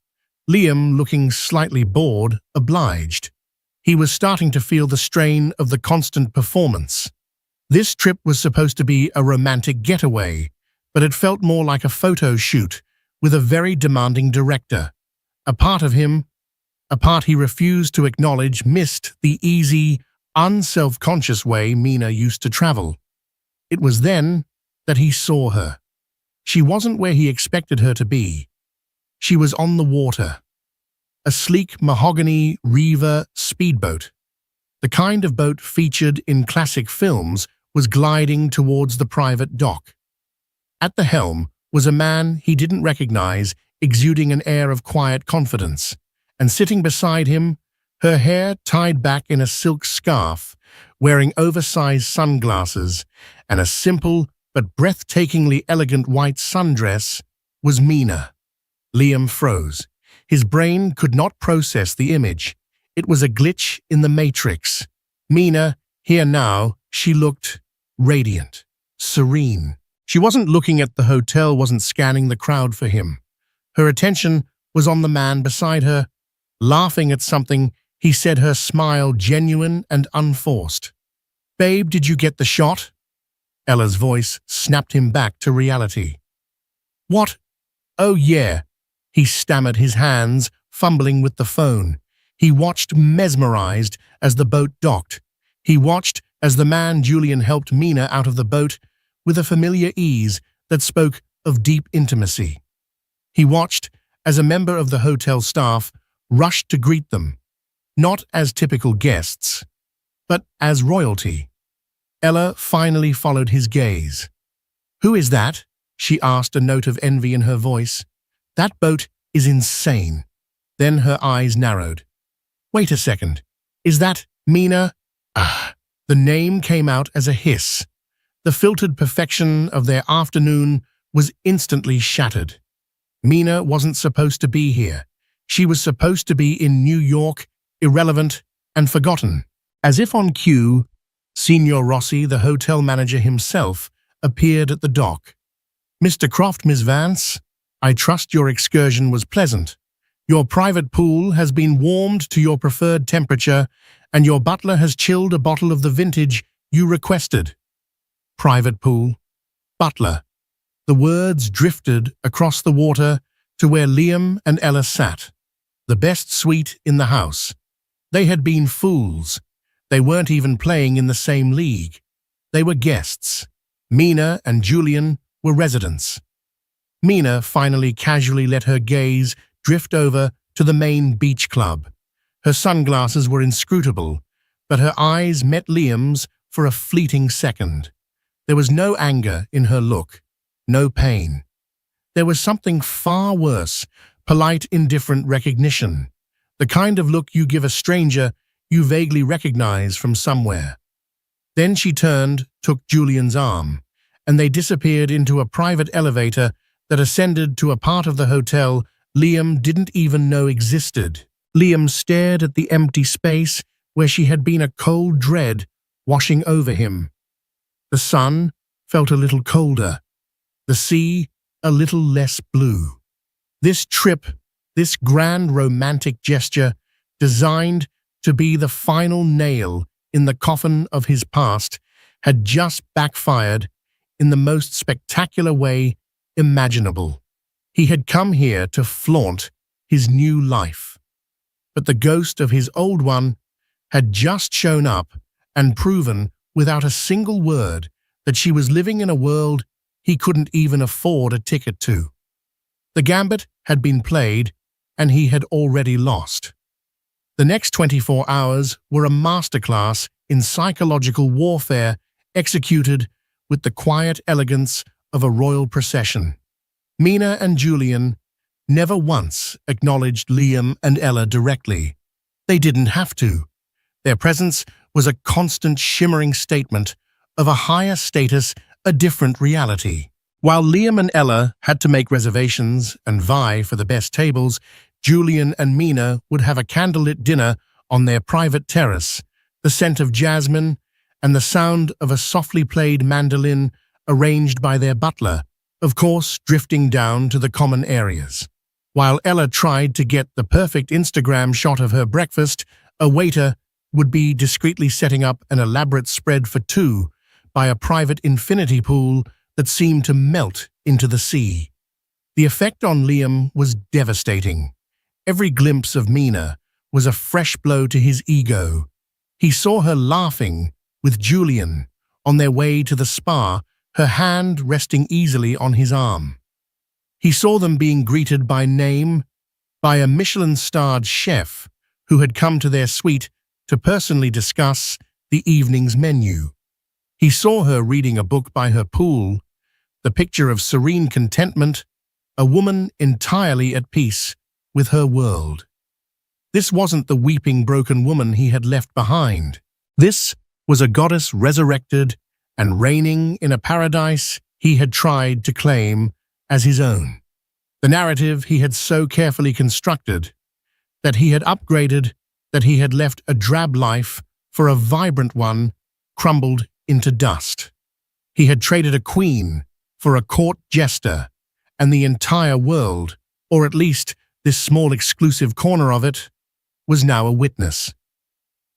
Liam, looking slightly bored, obliged. He was starting to feel the strain of the constant performance. This trip was supposed to be a romantic getaway, but it felt more like a photo shoot with a very demanding director. A part of him, a part he refused to acknowledge, missed the easy, unself-conscious way Mina used to travel. It was then that he saw her. She wasn't where he expected her to be. She was on the water. A sleek mahogany Riva speedboat. The kind of boat featured in classic films was gliding towards the private dock. At the helm was a man he didn't recognize, exuding an air of quiet confidence, and sitting beside him, her hair tied back in a silk scarf, wearing oversized sunglasses and a simple but breathtakingly elegant white sundress, was Mina. Liam froze. His brain could not process the image. It was a glitch in the matrix. Mina, here now, she looked radiant, serene. She wasn't looking at the hotel, wasn't scanning the crowd for him. Her attention was on the man beside her, laughing at something he said, her smile genuine and unforced. "Babe, did you get the shot?" Ella's voice snapped him back to reality. "What? Oh yeah." He stammered, his hands fumbling with the phone. He watched mesmerized as the boat docked. He watched as the man Julian helped Mina out of the boat with a familiar ease that spoke of deep intimacy. He watched as a member of the hotel staff rushed to greet them, not as typical guests, but as royalty. Ella finally followed his gaze. "Who is that?" she asked, a note of envy in her voice. "That boat is insane." Then her eyes narrowed. "Wait a second. Is that Mina?" Ah, the name came out as a hiss. The filtered perfection of their afternoon was instantly shattered. Mina wasn't supposed to be here. She was supposed to be in New York, irrelevant and forgotten. As if on cue, Signor Rossi, the hotel manager himself, appeared at the dock. "Mr. Croft, Miss Vance, I trust your excursion was pleasant. Your private pool has been warmed to your preferred temperature, and your butler has chilled a bottle of the vintage you requested." Private pool. Butler. The words drifted across the water to where Liam and Ella sat. The best suite in the house. They had been fools. They weren't even playing in the same league. They were guests. Mina and Julian were residents. Mina finally casually let her gaze drift over to the main beach club. Her sunglasses were inscrutable, but her eyes met Liam's for a fleeting second. There was no anger in her look, no pain. There was something far worse, polite, indifferent recognition, the kind of look you give a stranger you vaguely recognize from somewhere. Then she turned, took Julian's arm, and they disappeared into a private elevator that ascended to a part of the hotel Liam didn't even know existed. Liam stared at the empty space where she had been, a cold dread washing over him. The sun felt a little colder, the sea a little less blue. This trip, this grand romantic gesture, designed to be the final nail in the coffin of his past, had just backfired in the most spectacular way imaginable. He had come here to flaunt his new life, but the ghost of his old one had just shown up and proven without a single word that she was living in a world he couldn't even afford a ticket to. The gambit had been played, and he had already lost. The next 24 hours were a masterclass in psychological warfare executed with the quiet elegance of a royal procession. Mina and Julian never once acknowledged Liam and Ella directly. They didn't have to. Their presence was a constant shimmering statement of a higher status, a different reality. While Liam and Ella had to make reservations and vie for the best tables, Julian and Mina would have a candlelit dinner on their private terrace, the scent of jasmine and the sound of a softly played mandolin arranged by their butler, of course drifting down to the common areas. While Ella tried to get the perfect Instagram shot of her breakfast, a waiter would be discreetly setting up an elaborate spread for two by a private infinity pool that seemed to melt into the sea. The effect on Liam was devastating. Every glimpse of Mina was a fresh blow to his ego. He saw her laughing with Julian on their way to the spa, her hand resting easily on his arm. He saw them being greeted by name by a Michelin-starred chef who had come to their suite to personally discuss the evening's menu. He saw her reading a book by her pool, the picture of serene contentment, a woman entirely at peace with her world. This wasn't the weeping, broken woman he had left behind. This was a goddess resurrected and reigning in a paradise he had tried to claim as his own. The narrative he had so carefully constructed, that he had upgraded, that he had left a drab life for a vibrant one, crumbled into dust. He had traded a queen for a court jester, and the entire world, or at least this small exclusive corner of it, was now a witness.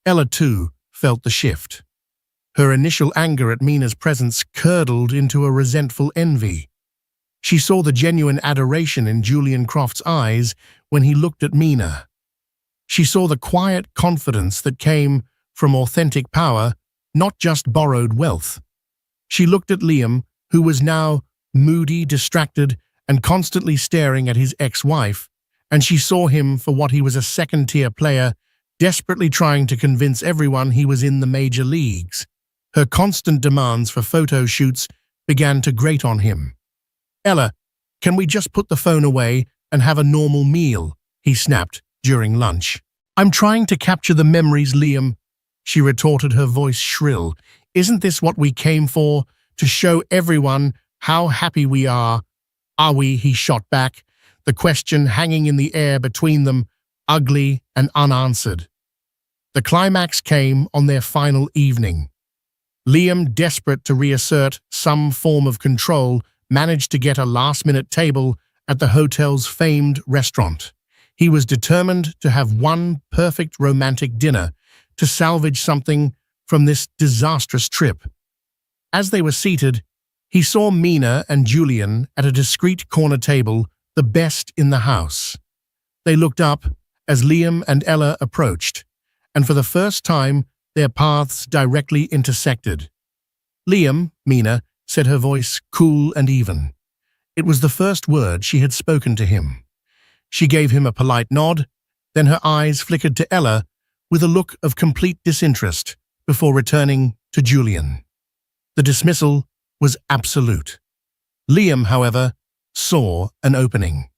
Ella, too, felt the shift. Her initial anger at Mina's presence curdled into a resentful envy. She saw the genuine adoration in Julian Croft's eyes when he looked at Mina. She saw the quiet confidence that came from authentic power, not just borrowed wealth. She looked at Liam, who was now moody, distracted, and constantly staring at his ex-wife, and she saw him for what he was, a second-tier player, desperately trying to convince everyone he was in the major leagues. Her constant demands for photo shoots began to grate on him. "Ella, can we just put the phone away and have a normal meal?" he snapped during lunch. "I'm trying to capture the memories, Liam," she retorted, her voice shrill. "Isn't this what we came for? To show everyone how happy we are?" "Are we?" he shot back, the question hanging in the air between them, ugly and unanswered. The climax came on their final evening. Liam, desperate to reassert some form of control, managed to get a last-minute table at the hotel's famed restaurant. He was determined to have one perfect romantic dinner to salvage something from this disastrous trip. As they were seated, he saw Mina and Julian at a discreet corner table, the best in the house. They looked up as Liam and Ella approached, and for the first time, their paths directly intersected. "Liam," Mina said, her voice cool and even. It was the first word she had spoken to him. She gave him a polite nod, then her eyes flickered to Ella with a look of complete disinterest before returning to Julian. The dismissal was absolute. Liam, however, saw an opening.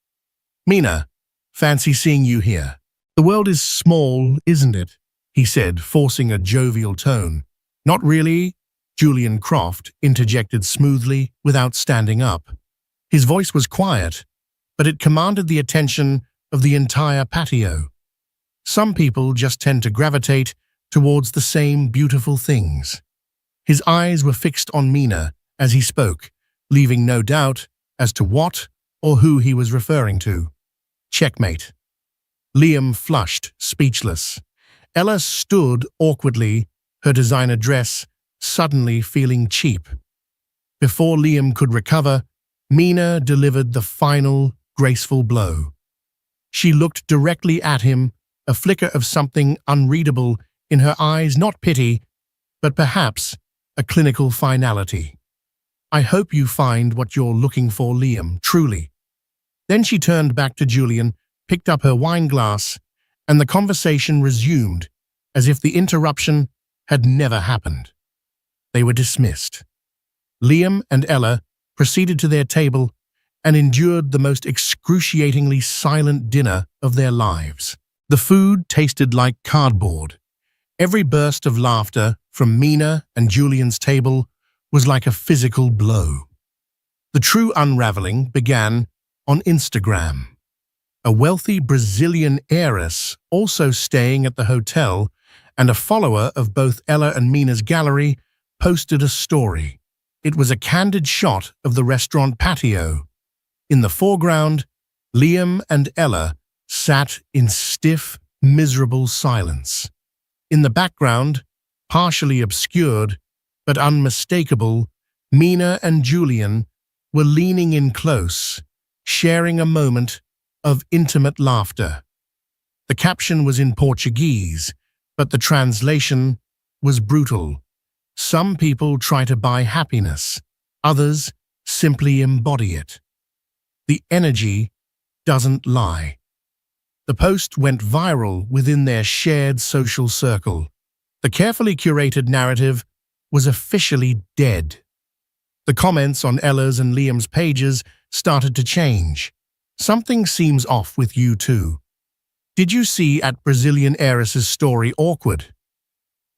"Mina, fancy seeing you here. The world is small, isn't it?" he said, forcing a jovial tone. "Not really," Julian Croft interjected smoothly without standing up. His voice was quiet, but it commanded the attention of the entire patio. Some people just tend to gravitate towards the same beautiful things. His eyes were fixed on Mina as he spoke, leaving no doubt as to what or who he was referring to. Checkmate. Liam flushed, speechless. Ella stood awkwardly, her designer dress suddenly feeling cheap. Before Liam could recover, Mina delivered the final, graceful blow. She looked directly at him, a flicker of something unreadable in her eyes, not pity, but perhaps a clinical finality. "I hope you find what you're looking for, Liam, truly." Then she turned back to Julian, picked up her wine glass, and the conversation resumed as if the interruption had never happened. They were dismissed. Liam and Ella proceeded to their table and endured the most excruciatingly silent dinner of their lives. The food tasted like cardboard. Every burst of laughter from Mina and Julian's table was like a physical blow. The true unraveling began on Instagram. A wealthy Brazilian heiress, also staying at the hotel, and a follower of both Ella and Mina's gallery, posted a story. It was a candid shot of the restaurant patio. In the foreground, Liam and Ella sat in stiff, miserable silence. In the background, partially obscured but unmistakable, Mina and Julian were leaning in close, sharing a moment of intimate laughter. The caption was in Portuguese, but the translation was brutal. Some people try to buy happiness, others simply embody it. The energy doesn't lie. The post went viral within their shared social circle. The carefully curated narrative was officially dead. The comments on Ella's and Liam's pages started to change. "Something seems off with you two. Did you see at Brazilian heiress's story awkward?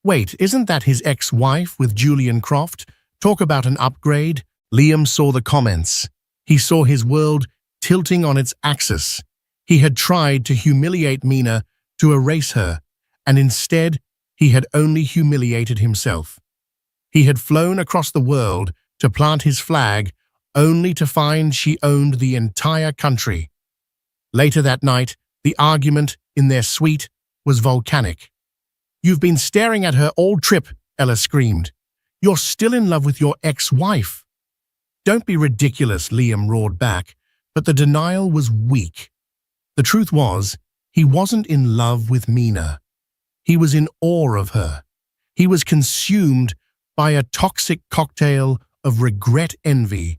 Wait, isn't that his ex-wife with Julian Croft? Talk about an upgrade." Liam saw the comments. He saw his world tilting on its axis. He had tried to humiliate Mina, to erase her, and instead he had only humiliated himself. He had flown across the world to plant his flag, only to find she owned the entire country. Later that night, the argument in their suite was volcanic. "You've been staring at her all trip," Ella screamed. "You're still in love with your ex-wife." "Don't be ridiculous," Liam roared back, but the denial was weak. The truth was, he wasn't in love with Mina. He was in awe of her. He was consumed by a toxic cocktail of regret, envy,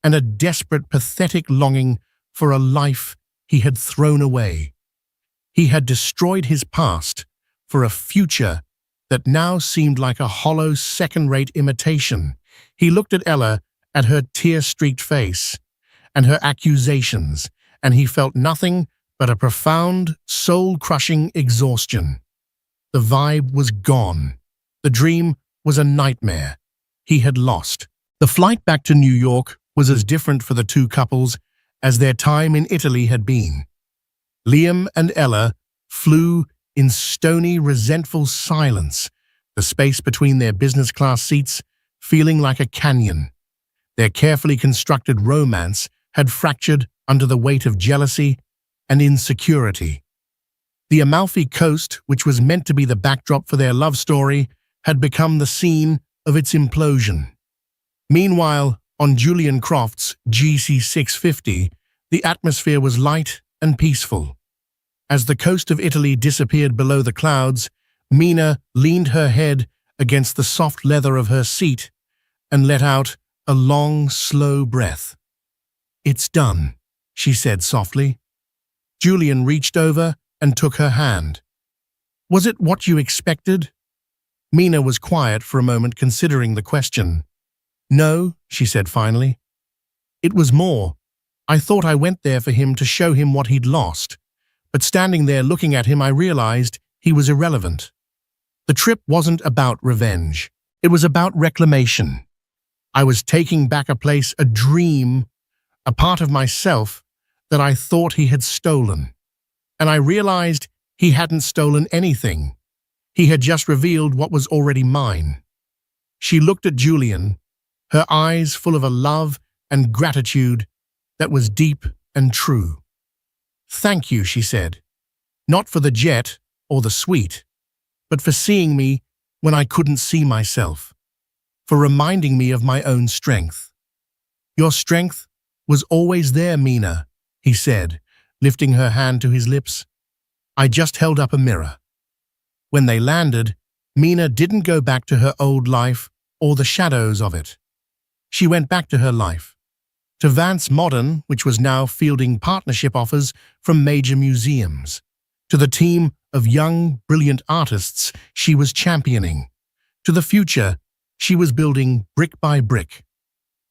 and a desperate, pathetic longing for a life he had thrown away. He had destroyed his past for a future that now seemed like a hollow, second-rate imitation. He looked at Ella, at her tear-streaked face, and her accusations, and he felt nothing but a profound, soul-crushing exhaustion. The vibe was gone. The dream was a nightmare. He had lost. The flight back to New York was as different for the two couples as their time in Italy had been. Liam and Ella flew in stony, resentful silence, the space between their business class seats feeling like a canyon. Their carefully constructed romance had fractured under the weight of jealousy and insecurity. The Amalfi Coast, which was meant to be the backdrop for their love story, had become the scene of its implosion. Meanwhile, on Julian Croft's GC650, the atmosphere was light and peaceful. As the coast of Italy disappeared below the clouds, Mina leaned her head against the soft leather of her seat and let out a long, slow breath. "It's done," she said softly. Julian reached over and took her hand. "Was it what you expected?" Mina was quiet for a moment, considering the question. "No," she said finally. "It was more. I thought I went there for him to show him what he'd lost, but standing there looking at him I realized he was irrelevant. The trip wasn't about revenge. It was about reclamation. I was taking back a place, a dream, a part of myself that I thought he had stolen. And I realized he hadn't stolen anything. He had just revealed what was already mine." She looked at Julian, her eyes full of a love and gratitude that was deep and true. "Thank you," she said, "not for the jet or the suite, but for seeing me when I couldn't see myself, for reminding me of my own strength." "Your strength was always there, Mina," he said, lifting her hand to his lips. "I just held up a mirror." When they landed, Mina didn't go back to her old life or the shadows of it. She went back to her life, to Vance Modern, which was now fielding partnership offers from major museums, to the team of young, brilliant artists she was championing, to the future she was building brick by brick.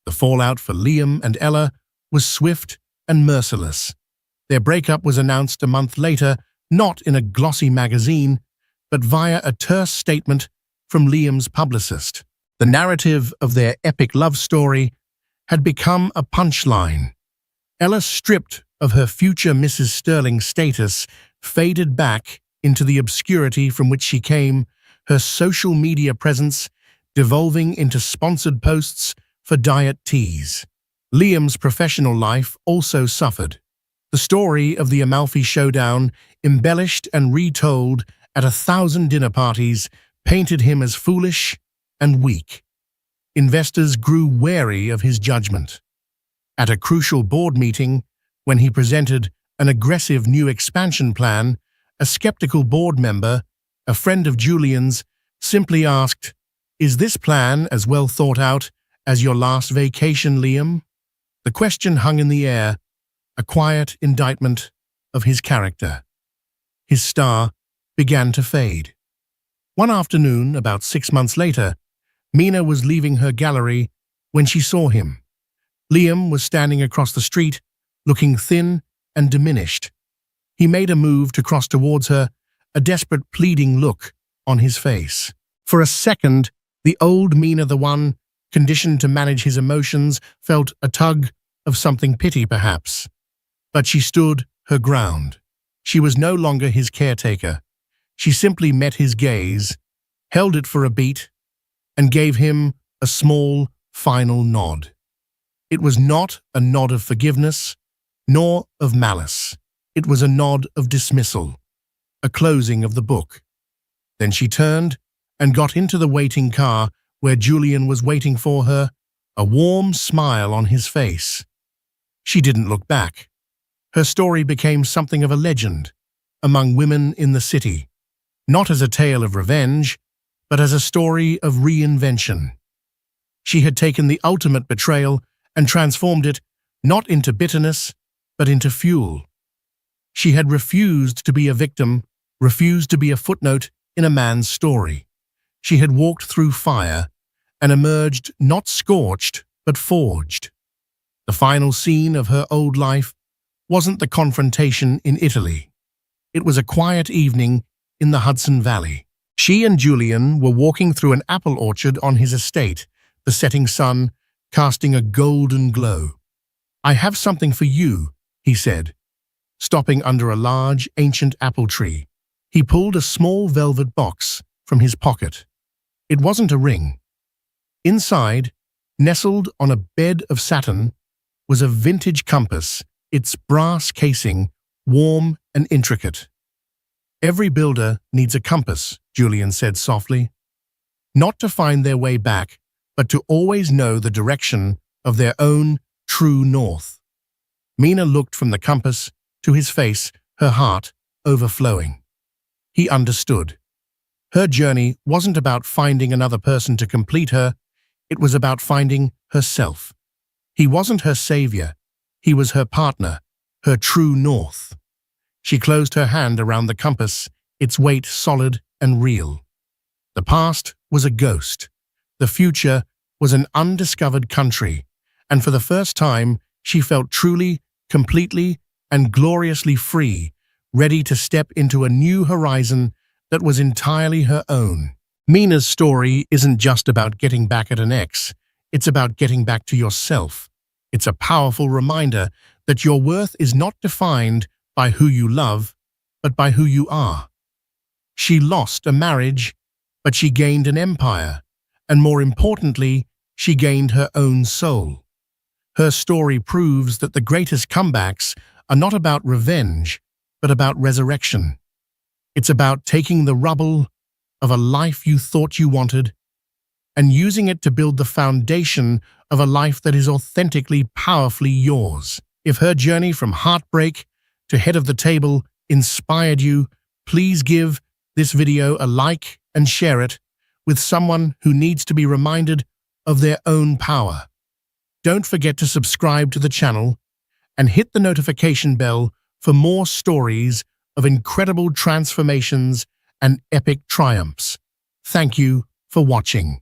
The fallout for Liam and Ella was swift and merciless. Their breakup was announced a month later, not in a glossy magazine, but via a terse statement from Liam's publicist. The narrative of their epic love story had become a punchline. Ella, stripped of her future Mrs. Sterling status, faded back into the obscurity from which she came, her social media presence devolving into sponsored posts for diet teas. Liam's professional life also suffered. The story of the Amalfi Showdown, embellished and retold at 1,000 dinner parties, painted him as foolish and weak. Investors grew wary of his judgment. At a crucial board meeting, when he presented an aggressive new expansion plan, a skeptical board member, a friend of Julian's, simply asked, "Is this plan as well thought out as your last vacation, Liam?" The question hung in the air, a quiet indictment of his character. His star began to fade. One afternoon, about 6 months later, Mina was leaving her gallery when she saw him. Liam was standing across the street, looking thin and diminished. He made a move to cross towards her, a desperate, pleading look on his face. For a second, the old Mina, the one conditioned to manage his emotions, felt a tug of something, pity perhaps. But she stood her ground. She was no longer his caretaker. She simply met his gaze, held it for a beat, and gave him a small, final nod. It was not a nod of forgiveness, nor of malice. It was a nod of dismissal, a closing of the book. Then she turned and got into the waiting car where Julian was waiting for her, a warm smile on his face. She didn't look back. Her story became something of a legend among women in the city, not as a tale of revenge, but as a story of reinvention. She had taken the ultimate betrayal and transformed it not into bitterness, but into fuel. She had refused to be a victim, refused to be a footnote in a man's story. She had walked through fire and emerged not scorched, but forged. The final scene of her old life wasn't the confrontation in Italy. It was a quiet evening in the Hudson Valley. She and Julian were walking through an apple orchard on his estate, the setting sun casting a golden glow. "I have something for you," he said, stopping under a large, ancient apple tree. He pulled a small velvet box from his pocket. It wasn't a ring. Inside, nestled on a bed of satin, was a vintage compass, its brass casing warm and intricate. "Every builder needs a compass," Julian said softly. "Not to find their way back, but to always know the direction of their own true north." Mina looked from the compass to his face, her heart overflowing. He understood. Her journey wasn't about finding another person to complete her, it was about finding herself. He wasn't her savior, he was her partner, her true north. She closed her hand around the compass, its weight solid and real. The past was a ghost. The future was an undiscovered country, and for the first time, she felt truly, completely, and gloriously free, ready to step into a new horizon that was entirely her own. Mina's story isn't just about getting back at an ex, it's about getting back to yourself. It's a powerful reminder that your worth is not defined by who you love, but by who you are. She lost a marriage, but she gained an empire, and more importantly, she gained her own soul. Her story proves that the greatest comebacks are not about revenge, but about resurrection. It's about taking the rubble of a life you thought you wanted and using it to build the foundation of a life that is authentically, powerfully yours. If her journey from heartbreak to head of the table inspired you, please give this video a like and share it with someone who needs to be reminded of their own power. Don't forget to subscribe to the channel and hit the notification bell for more stories of incredible transformations and epic triumphs. Thank you for watching.